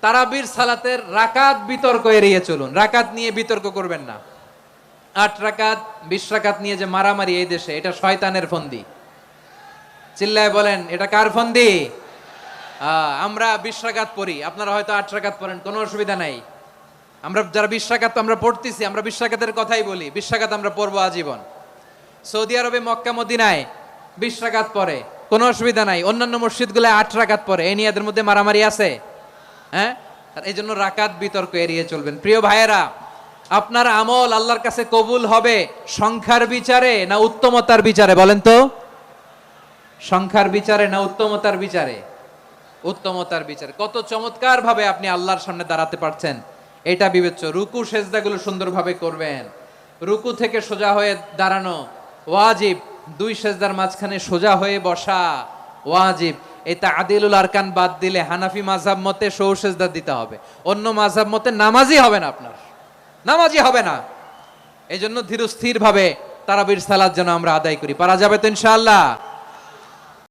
তারাবির সালাতের রাকাত বিতর্ক এড়িয়ে চলুন। রাকাত নিয়ে বিতর্ক করবেন না। 8 রাকাত 20 রাকাত নিয়ে যে মারামারি এই দেশে, এটা শয়তানের ফন্দি। চিল্লায় বলেন, এটা কার ফন্দি? আমরা 20 রাকাত পড়ি, আপনারা হয়তো 8 রাকাত পড়েন, কোনো অসুবিধা নাই। আমরা যারা 20 রাকাত আমরা পড়তেছি, আমরা 20 রাকাতের কথাই বলি, 20 রাকাত আমরা পড়বো আজীবন। সৌদি আরবে মক্কা মদিনায় 20 রাকাত পড়ে, কোনো অসুবিধা নাই। অন্যান্য মসজিদগুলো 8 রাকাত পড়ে, এই নিয়ে এদের মধ্যে মারামারি আছে? হ্যাঁ, এই জন্য রাকাত বিতর্ক এড়িয়ে চলবেন। প্রিয় ভাইয়েরা, আপনার আমল আল্লাহর কাছে কবুল হবে সংখ্যার বিচারে না উত্তমতার বিচারে? বলেন তো, সংখ্যার বিচারে না উত্তমতার বিচারে? উত্তমতার বিচারে। কত চমৎকার ভাবে আপনি আল্লাহর সামনে দাঁড়াতে পারছেন, এটা বিবেচ্য। রুকু সেজদাগুলো সুন্দরভাবে করবেন। রুকু থেকে সোজা হয়ে দাঁড়ানো ওয়াজিব, 2 সেজদার মাঝখানে সোজা হয়ে বসা ওয়াজিব। এই তা'দিলুল আরকান বাদ দিলে হানাফি মাযহাব মতে সৌ সেজদা দিতে হবে, অন্য মাযহাব মতে নামাজই হবে না, আপনার নামাজই হবে না। এই জন্য ধীর স্থির ভাবে তারাবির সালাত যেন আমরা আদায় করি। পারা যাবে তো ইনশাআল্লাহ?